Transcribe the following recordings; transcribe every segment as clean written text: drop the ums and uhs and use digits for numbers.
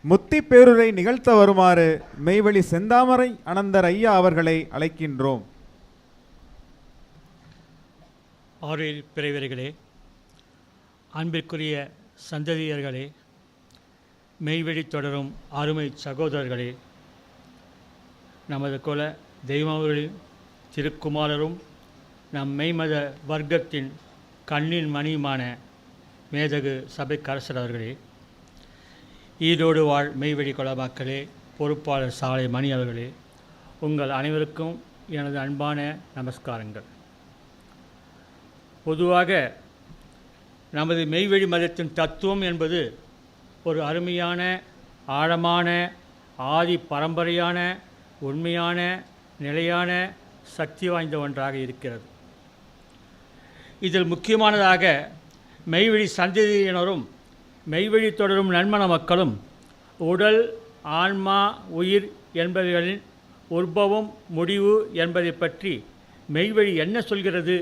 முத்தி பேருரை நிகழ்த்த வருமாறு மெய்வழி செந்தாமரை அனந்தர் ஐயா அவர்களை அழைக்கின்றோம். ஆறில் பிறவர்களே, அன்பிற்குரிய சந்ததியர்களே, மெய்வழி தொடரும் அருமை சகோதரர்களே, நமது குல தெய்வங்களின் திருக்குமாரரும் நம் மெய்மத வர்க்கத்தின் கண்ணின் மணியுமான மேதகு சபைக்கரசர் அவர்களே, ஈரோடு வாழ் மெய்வழி கொலமாக்களே, பொறுப்பாளர் சாலை மணி அவர்களே, உங்கள் அனைவருக்கும் எனது அன்பான நமஸ்காரங்கள். பொதுவாக நமது மெய்வழி மதத்தின் தத்துவம் என்பது ஒரு அருமையான, ஆழமான, ஆதி பரம்பரையான, உண்மையான, நிலையான, சக்தி வாய்ந்த ஒன்றாக இருக்கிறது. இதில் முக்கியமானதாக மெய்வழி சந்ததியினரும் மெய்வழி தொடரும் நன்மண மக்களும் உடல், ஆன்மா, உயிர் என்பவைகளின் உற்பவம், முடிவு என்பதை பற்றி மெய்வழி என்ன சொல்கிறது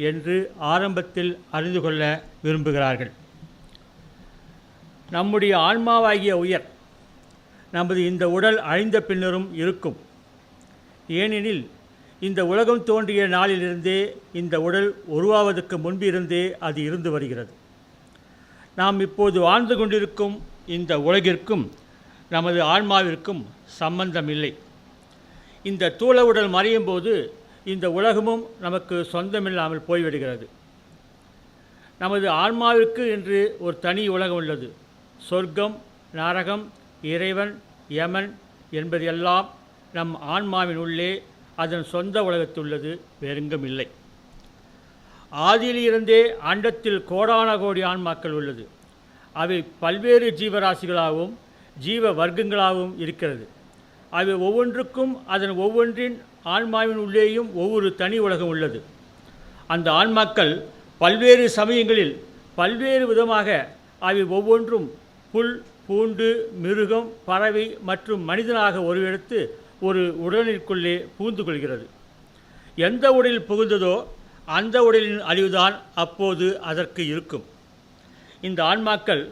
என்று ஆரம்பத்தில் அறிந்து கொள்ள விரும்புகிறார்கள். நம்முடைய ஆன்மாவாகிய உயிர் நமது இந்த உடல் அழிந்த பின்னரும் இருக்கும். ஏனெனில் இந்த உலகம் தோன்றிய நாளிலிருந்தே, இந்த உடல் உருவாவதற்கு முன்பிருந்தே அது இருந்து வருகிறது. நாம் இப்போது வாழ்ந்து கொண்டிருக்கும் இந்த உலகிற்கும் நமது ஆன்மாவிற்கும் சம்பந்தமில்லை. இந்த தூள உடல் மறையும் போது இந்த உலகமும் நமக்கு சொந்தமில்லாமல் போய்விடுகிறது. நமது ஆன்மாவிற்கு என்று ஒரு தனி உலகம் உள்ளது. சொர்க்கம், நரகம், இறைவன், யமன் என்பதெல்லாம் நம் ஆன்மாவின் உள்ளே அதன் சொந்த உலகத்துள்ளது, வேறெங்கும் இல்லை. ஆதியிலிருந்தே அண்டத்தில் கோடான கோடி ஆன்மாக்கள் உள்ளது. அவை பல்வேறு ஜீவராசிகளாகவும் ஜீவ வர்க்கங்களாகவும் இருக்கிறது. அவை ஒவ்வொன்றுக்கும் அதன் ஒவ்வொன்றின் ஆன்மாவின் உள்ளேயும் ஒவ்வொரு தனி உலகம் உள்ளது. அந்த ஆன்மாக்கள் பல்வேறு சமயங்களில் பல்வேறு விதமாக அவை ஒவ்வொன்றும் புல், பூண்டு, மிருகம், பறவை மற்றும் மனிதனாக உருவெடுத்து ஒரு உடலிற்குள்ளே புகுந்து கொள்கிறது. எந்த உடலில் புகுந்ததோ அந்த உடலின் அழிவுதான் அப்போது அதற்கு இருக்கும். இந்த ஆன்மாக்கள்,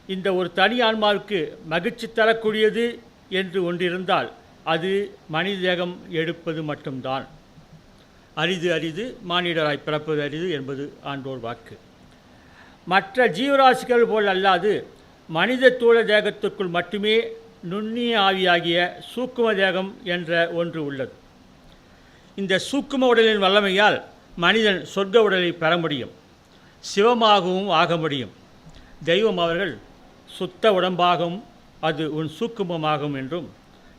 இந்த ஒரு தனி ஆன்மாவுக்கு மகிழ்ச்சி தரக்கூடியது என்று ஒன்றிருந்தால் அது மனித தேகம் எடுப்பது மட்டும்தான். அரிது அரிது மானிடராய் பிறப்பது அரிது என்பது ஆண்டோர் வாக்கு. மற்ற ஜீவராசிகள் போல் அல்லாது மனித தூள தேகத்திற்குள் மட்டுமே நுண்ணிய ஆவியாகிய சூக்கும தேகம் என்ற ஒன்று உள்ளது. இந்த சூக்கும உடலின் வல்லமையால் மனிதன் சொர்க்க உடலை பெற முடியும், சிவமாகவும் ஆக முடியும். தெய்வம் அவர்கள் சுத்த உடம்பாகும், அது உன் சூக்குமமாகும் என்றும்,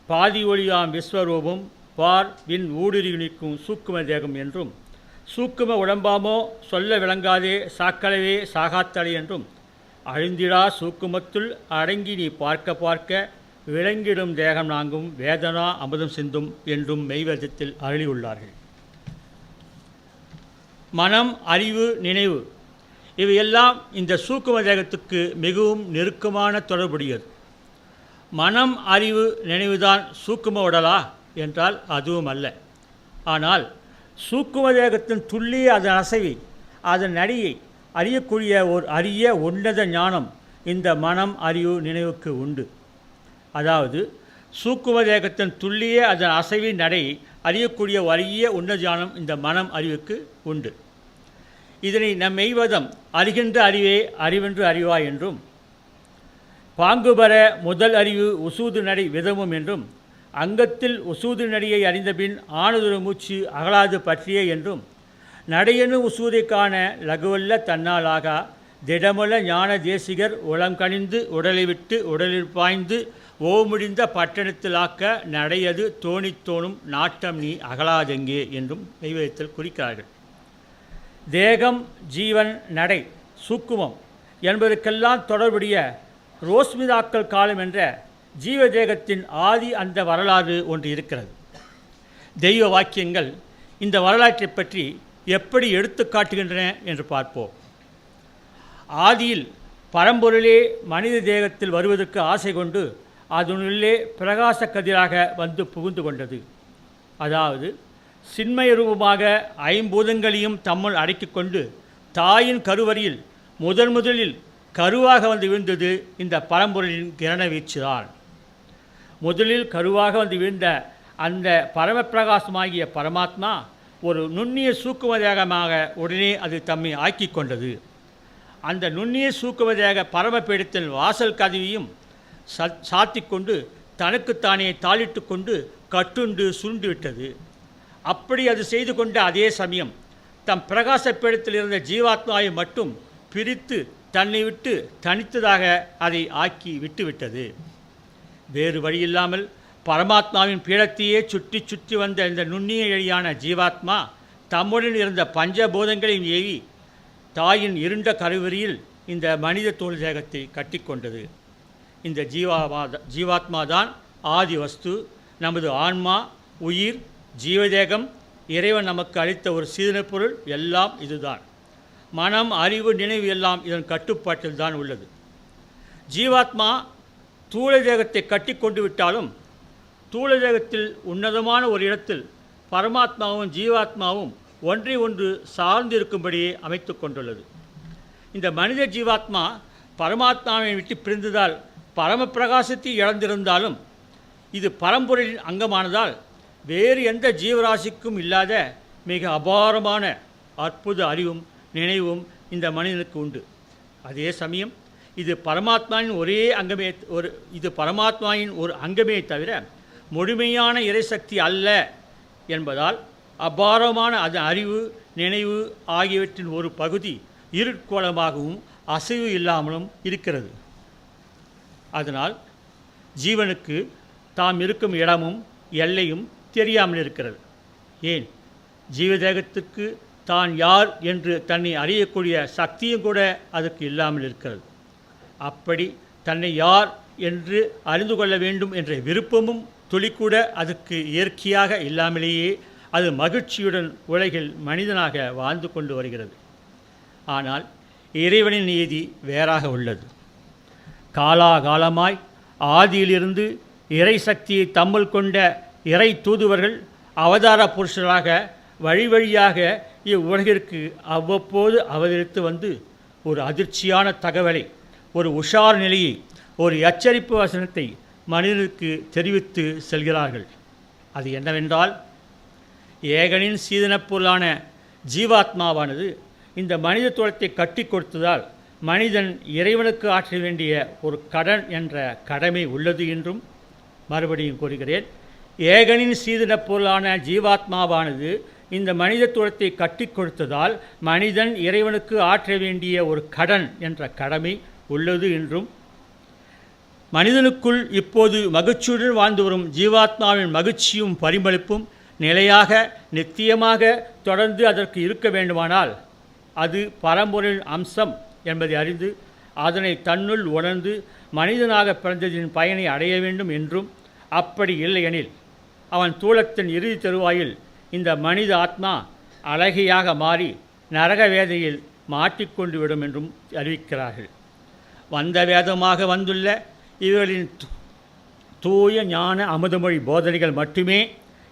பாதி ஒளியாம் விஸ்வரூபம் பார் வின் ஊடுருவி நிற்கும் சூக்கும தேகம் என்றும், சூக்கும உடம்பாமோ சொல்ல விளங்காதே சாக்களவே சாகாத்தலை என்றும், அழிந்திடா சூக்குமத்துள் அடங்கி நீ பார்க்க பார்க்க விளங்கிடும் தேகம் நாங்கும் வேதனா அமுதம் சிந்தும் என்றும் மெய்வேதத்தில் அருளியுள்ளார்கள். மனம், அறிவு, நினைவு இவையெல்லாம் இந்த சூக்கும தேகத்துக்கு மிகவும் நெருக்கமான தொடர்புடையது. மனம், அறிவு, நினைவுதான் சூக்கும உடலா என்றால் அதுவும் அல்ல. ஆனால் சூக்கும தேகத்தின் துல்லிய அதன் அசைவை, அதன் நடியை அறியக்கூடிய ஒரு அரிய உன்னத ஞானம் இந்த மனம், அறிவு, நினைவுக்கு உண்டு. அதாவது சூக்கும தேகத்தின் துல்லிய அதன் அசைவின் நடை அறியக்கூடிய அரிய உன்னத ஞானம் இந்த மனம், அறிவுக்கு உண்டு. இதனை நம் மெய்வதம் அறிகின்ற அறிவே அறிவென்று அறிவாய் என்றும், பாங்குபெற முதல் அறிவு உசூது நடை விதமும் என்றும், அங்கத்தில் உசூது நடியை அறிந்தபின் ஆனதுர மூச்சு அகலாது பற்றியே என்றும், நடையனு உசூதை காண லகுவல்ல தன்னாலாகா திடமுல ஞான தேசிகர் உளம் கணிந்து உடலை விட்டு உடலில் பாய்ந்து ஓமுடிந்த பட்டணத்திலாக்க நடையது தோணித்தோணும் நாட்டம் நீ அகலாதெங்கே என்றும் மெய்வேதத்தில் குறிக்கிறார்கள். தேகம், ஜீவன், நடை, சூக்குமம் என்பதற்கெல்லாம் தொடர்புடைய ரோஸ்மிதாக்கள் காலம் என்ற ஜீவதேகத்தின் ஆதி அந்த வரலாறு ஒன்று இருக்கிறது. தெய்வ வாக்கியங்கள் இந்த வரலாற்றை பற்றி எப்படி எடுத்து காட்டுகின்றன என்று பார்ப்போம். ஆதியில் பரம்பொருளே மனித தேகத்தில் வருவதற்கு ஆசை கொண்டு அதனுள்ளே பிரகாச கதிராக வந்து புகுந்து கொண்டது. அதாவது சின்மய ரூபமாக ஐம்பூதங்களையும் தம்முள் அடக்கிக் கொண்டு தாயின் கருவறையில் முதலில் கருவாக வந்து வீழ்ந்தது இந்த பரம்பொருளின் கிரண வீச்சுதான். முதலில் கருவாக வந்து வீழ்ந்த அந்த பரமப்பிரகாசமாகிய பரமாத்மா ஒரு நுண்ணிய சூக்குமதேகமாக உடனே அது தம்மை ஆக்கி கொண்டது. அந்த நுண்ணிய சூக்குமதேக பரமபீடத்தில் வாசல் கதவியும் சாத்தி கொண்டு தனக்குத்தானே தாளிட்டு கொண்டு கட்டுண்டு சுருண்டு விட்டது. அப்படி அது செய்து கொண்ட அதே சமயம் தம் பிரகாச பீடத்தில் இருந்த ஜீவாத்மாவை மட்டும் பிரித்து தன்னை விட்டு தனித்ததாக அதை ஆக்கி விட்டுவிட்டது. வேறு வழியில்லாமல் பரமாத்மாவின் பீடத்தையே சுற்றி சுற்றி வந்த இந்த நுண்ணிய எழியான ஜீவாத்மா தம்முடன் இருந்த பஞ்சபூதங்களையும் ஏவி தாயின் இருண்ட கருவறியில் இந்த மனித தோல் தேகத்தை கட்டிக்கொண்டது. இந்த ஜீவாத்மா தான் ஆதி வஸ்து, நமது ஆன்மா, உயிர், ஜீவதேகம், இறைவன் நமக்கு அளித்த ஒரு சீதன பொருள் எல்லாம் இதுதான். மனம், அறிவு, நினைவு எல்லாம் இதன் கட்டுப்பாட்டில் தான் உள்ளது. ஜீவாத்மா தூள தேகத்தை கட்டி கொண்டு விட்டாலும் தூள தேகத்தில் உன்னதமான ஒரு இடத்தில் பரமாத்மாவும் ஜீவாத்மாவும் ஒன்றை ஒன்று சார்ந்திருக்கும்படியே அமைத்து கொண்டுள்ளது. இந்த மனித ஜீவாத்மா பரமாத்மாவை விட்டு பிரிந்ததால் பரமபிரகாசத்தை இழந்திருந்தாலும் இது பரம்பொருளின் அங்கமானதால் வேறு எந்த ஜீவராசிக்கும் இல்லாத மிக அபாரமான அற்புத அறிவும் நினைவும் இந்த மனிதனுக்கு உண்டு. அதே சமயம் இது பரமாத்மாவின் ஒரு அங்கமே தவிர முழுமையான இறைசக்தி அல்ல என்பதால் அபாரமான அது அறிவு, நினைவு ஆகியவற்றின் ஒரு பகுதி இருட்கோளமாகவும் அசைவு இல்லாமலும் இருக்கிறது. அதனால் ஜீவனுக்கு தாம் இருக்கும் இடமும் எல்லையும் தெரியாமல் இருக்கிறது. ஏன், ஜீவதேகத்துக்கு தான் யார் என்று தன்னை அறியக்கூடிய சக்தியும் கூட அதற்கு இல்லாமல் இருக்கிறது. அப்படி தன்னை யார் என்று அறிந்து கொள்ள வேண்டும் என்ற விருப்பமும் துளிக்கூட அதுக்கு இயற்கையாக இல்லாமலேயே அது மகிழ்ச்சியுடன் உலகில் மனிதனாக வாழ்ந்து கொண்டு வருகிறது. ஆனால் இறைவனின் நீதி வேறாக உள்ளது. காலாகாலமாய் ஆதியிலிருந்து இறை சக்தியை தம்முள் கொண்ட இறை தூதுவர்கள் அவதார புருஷராக வழி வழியாக இவ்வுலகிற்கு அவ்வப்போது அவதரித்து வந்து ஒரு அதிர்ச்சியான தகவலை, ஒரு உஷார் நிலையை, ஒரு எச்சரிப்பு வசனத்தை மனிதனுக்கு தெரிவித்து செல்கிறார்கள். அது என்னவென்றால், ஏகனின் சீதனப் பொருளான ஜீவாத்மாவானது இந்த மனித தோளத்தை கட்டி கொடுத்ததால் மனிதன் இறைவனுக்கு ஆற்ற வேண்டிய ஒரு கடன் என்ற கடமை உள்ளது என்றும் மறுபடியும் கூறுகிறேன். ஏகனின் சீதனப் பொருளான ஜீவாத்மாவானது இந்த மனித தோளத்தை கட்டி கொடுத்ததால் மனிதன் இறைவனுக்கு ஆற்ற வேண்டிய ஒரு கடன் என்ற கடமை உள்ளது என்றும், மனிதனுக்குள் இப்போது மகிழ்ச்சியுடன் வாழ்ந்து வரும் ஜீவாத்மாவின் மகிழ்ச்சியும் பரிமளிப்பும் நிலையாக நித்தியமாக தொடர்ந்து அதற்கு இருக்க வேண்டுமானால் அது பரம்பொருளின் அம்சம் என்பதை அறிந்து அதனை தன்னுள் உணர்ந்து மனிதனாக பிறந்ததின் பயனை அடைய வேண்டும் என்றும், அப்படி இல்லையெனில் அவன் தூளத்தின் இறுதி தருவாயில் இந்த மனித ஆத்மா அழகையாக மாறி நரக வேதையில் மாட்டிக்கொண்டு விடும் என்றும் அறிவிக்கிறார்கள். வந்த வேதமாக வந்துள்ள இவர்களின் தூய ஞான அமுதமொழி போதனைகள் மட்டுமே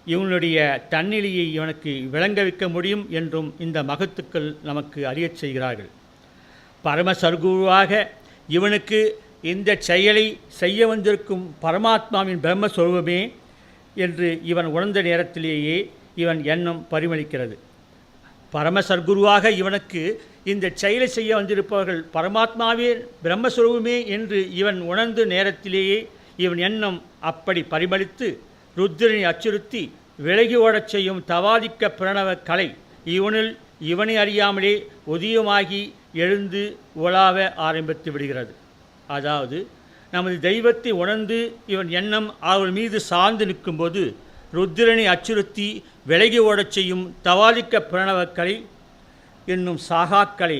இவனுடைய தன்னிலையை இவனுக்கு விளங்க வைக்க முடியும் என்றும் இந்த மகத்துக்கள் நமக்கு அறியச் செய்கிறார்கள். பரமசர்குருவாக இவனுக்கு இந்த செயலை செய்ய வந்திருக்கும் பரமாத்மாவின் பிரம்மஸ்வரூபமே என்று இவன் உணர்ந்த நேரத்திலேயே இவன் எண்ணம் பரிமளிக்கிறது. பரமசர்குருவாக இவனுக்கு இந்த செயலை செய்ய வந்திருப்பவர்கள் பரமாத்மாவே பிரம்மஸ்வரூபமே என்று இவன் உணர்ந்த நேரத்திலேயே இவன் எண்ணம் அப்படி பரிமளித்து ருத்ரனை அச்சுறுத்தி விலகி ஓடச் செய்யும் தவாதிக்க பிரணவ கலை இவனை அறியாமலே உதயமாகி எழுந்து உலாவ ஆரம்பித்து விடுகிறது. அதாவது நமது தெய்வத்தை உணர்ந்து இவன் எண்ணம் அவள் மீது சார்ந்து நிற்கும்போது ருத்ரனை அச்சுறுத்தி விலகி ஓடச் செய்யும் தவாதிக்க பிரணவக்கலை என்னும் சாகாக்கலை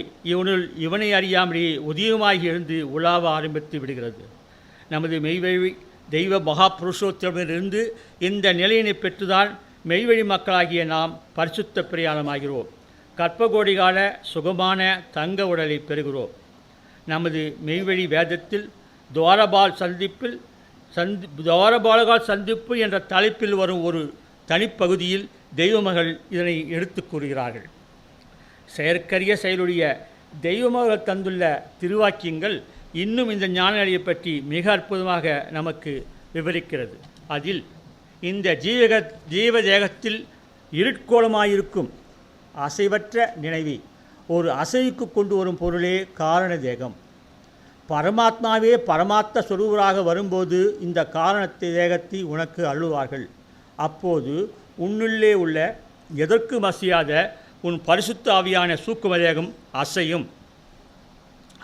இவனை அறியாமலேயே உதயமாகி எழுந்து உலாவ ஆரம்பித்து விடுகிறது. நமது மெய்வழி தெய்வ மகாபுருஷோத்தமிலிருந்து இந்த நிலையினை பெற்றுதான் மெய்வழி மக்களாகிய நாம் பரிசுத்த பிரயாணமாகிறோம். கற்பகோடிகால சுகமான தங்க உடலை பெறுகிறோம். நமது மெய்வழி வேதத்தில் துவாரபாலகால் சந்திப்பு என்ற தலைப்பில் வரும் ஒரு தனிப்பகுதியில் தெய்வமகள் இதனை எடுத்து கூறுகிறார்கள். செயற்கரிய செயலுடைய தெய்வமாக தந்துள்ள திருவாக்கியங்கள் இன்னும் இந்த ஞான நிலையை பற்றி மிக அற்புதமாக நமக்கு விவரிக்கிறது. அதில் இந்த ஜீவதேகத்தில் இருட்கோளமாயிருக்கும் அசைவற்ற நினைவி ஒரு அசைவுக்கு கொண்டு வரும் பொருளே காரண தேகம். பரமாத்மாவே பரமாத்ம சொரூபராக வரும்போது இந்த காரணத்தை தேகத்தை உனக்கு அள்ளுவார்கள். அப்போது உன்னுள்ளே உள்ள எதற்கும் அசையாத உன் பரிசுத்த ஆவியான சூக்கும தேகம் அசையும்.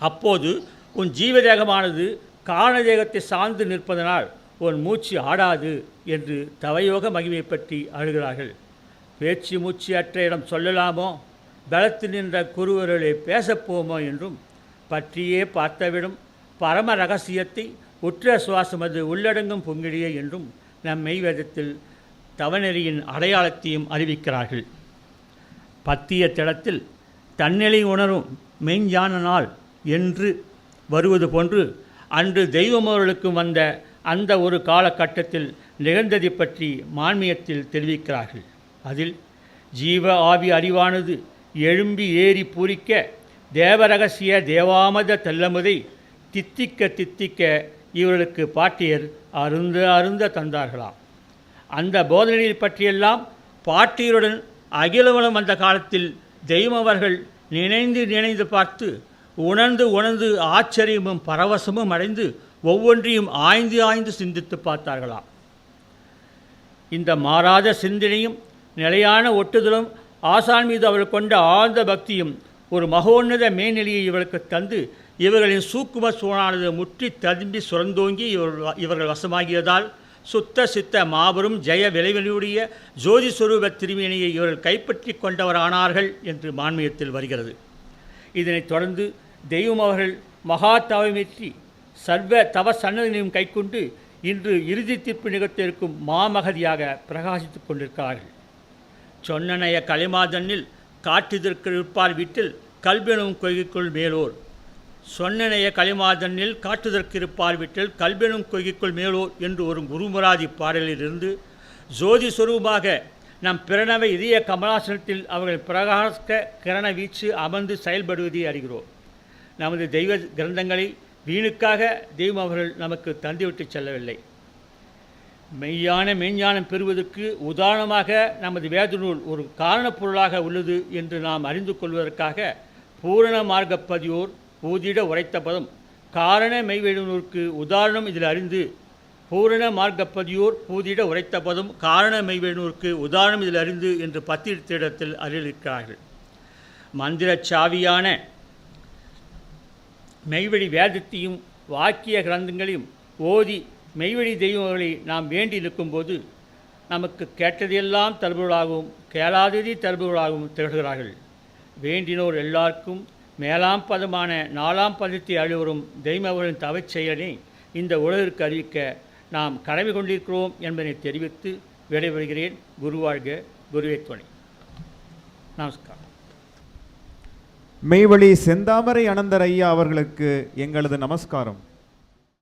அப்போது உன் ஜீவதேகமானது காரண தேகத்தை சார்ந்து நிற்பதனால் உன் மூச்சு ஆடாது என்று தவயோக மகிமை பற்றி அழுகிறார்கள். பேச்சு மூச்சு அற்ற இடம் சொல்லலாமோ, பலத்து நின்ற குருவர்களை பேசப்போமோ என்றும் பற்றியே பார்த்தவிடும் பரம ரகசியத்தை உற்ற சுவாசமது உள்ளடங்கும் பொங்கிடியே என்றும் நம் மெய்வேதத்தில் தவநெறியின் அடையாளத்தையும் அறிவிக்கிறார்கள். பத்திய திடத்தில் தன்னிலை உணரும் மெய்ஞான நாள் என்று வருவது போன்று அன்று தெய்வமோர்களுக்கும் வந்த அந்த ஒரு காலகட்டத்தில் நிகழ்ந்ததை பற்றி மான்மியத்தில் தெரிவிக்கிறார்கள். அதில் ஜீவ ஆவி அறிவானது எழும்பி ஏறி பூரிக்க தேவரகசிய தேவாமத தெல்லமுதை தித்திக்க தித்திக்க இவர்களுக்கு பாட்டியர் அருந்த தந்தார்களாம். அந்த போதனையை பற்றியெல்லாம் பாட்டியருடன் அகிலவனம் வந்த காலத்தில் தெய்வமவர்கள் நினைந்து பார்த்து உணர்ந்து ஆச்சரியமும் பரவசமும் அடைந்து ஒவ்வொன்றையும் ஆய்ந்து சிந்தித்து பார்த்தார்களாம். இந்த மாறாத சிந்தனையும் நிலையான ஒட்டுதலும் ஆசான் மீது அவர்கள் கொண்ட ஆழ்ந்த பக்தியும் ஒரு மகோன்னத மேல்நிலையை இவர்களுக்கு தந்து இவர்களின் சூக்கும சூழானது முற்றி ததும்பி சுரந்தோங்கி இவர்கள் வசமாகியதால் சுத்த சித்த மாபெரும் ஜெய விளைவெளியுடைய ஜோதி சுரூப திருமேனியை இவர்கள் கைப்பற்றி கொண்டவரானார்கள் என்று மான்மியத்தில் வருகிறது. இதனைத் தொடர்ந்து தெய்வம் அவர்கள் மகா தவமேற்றி சர்வ தவ சன்னதிகளையும் கைக்கொண்டு இன்று இறுதி தீர்ப்பு நிகழ்த்தியிருக்கும் மாமகதியாக பிரகாசித்துக் கொண்டிருக்கிறார்கள். சொன்னனைய கலைமாதனில் காட்டுதற்கிருப்பார் வீட்டில் கல்பெனும் கொய்கைக்குள் மேலோர். சொன்னனைய கலைமாதனில் காட்டுதற்கிருப்பார் வீட்டில் கல்பெனும் கொய்கைக்குள் மேலோர் என்று ஒரு குருமுராதி பாடலிலிருந்து ஜோதி சொரூபமாக நம் பிரணவ இதய கமலாசனத்தில் அவர்கள் பிரகாச கிரண வீச்சு அமர்ந்து செயல்படுவதை அறிகிறோம். நமது தெய்வ கிரந்தங்களை வீணுக்காக தெய்வம் அவர்கள் நமக்கு தந்துவிட்டு செல்லவில்லை. மெய்ஞானம் பெறுவதற்கு உதாரணமாக நமது வேத நூல் ஒரு காரணப்பொருளாக உள்ளது என்று நாம் அறிந்து கொள்வதற்காக பூரண மார்க்கப்பதியோர் பூதிட உரைத்த பதம் காரண மெய்வேடுநூருக்கு உதாரணம் இதில் அறிந்து பூரண மார்க்கப்பதியோர் பூதிட உரைத்த பதம் காரண மெய்வேடுநூருக்கு உதாரணம் இதில் அறிந்து என்று பத்திரத்திடத்தில் அறிவிக்கிறார்கள். மந்திரச் சாவியான மெய்வழி வேதத்தையும் வாக்கிய கிரந்தங்களையும் ஓதி மெய்வழி தெய்வங்களை நாம் வேண்டி நிற்கும்போது நமக்கு கேட்டதையெல்லாம் தருபவர்களாகவும் கேளாததை தருபவர்களாகவும் திகழ்கிறார்கள். வேண்டினோர் எல்லாருக்கும் மேலாம் பதமான 4ஆம் பதத்தை அழிவரும் தெய்வங்களின் தவச் செயலை இந்த உலகிற்கு அறிவிக்க நாம் கடமை கொண்டிருக்கிறோம் என்பதை தெரிவித்து விடைபெறுகிறேன். குருவாழ்க, குருவே துணை. நமஸ்காரம். மெய்வழி செந்தாமரை அனந்தர் ஐயா அவர்களுக்கு எங்களது நமஸ்காரம்.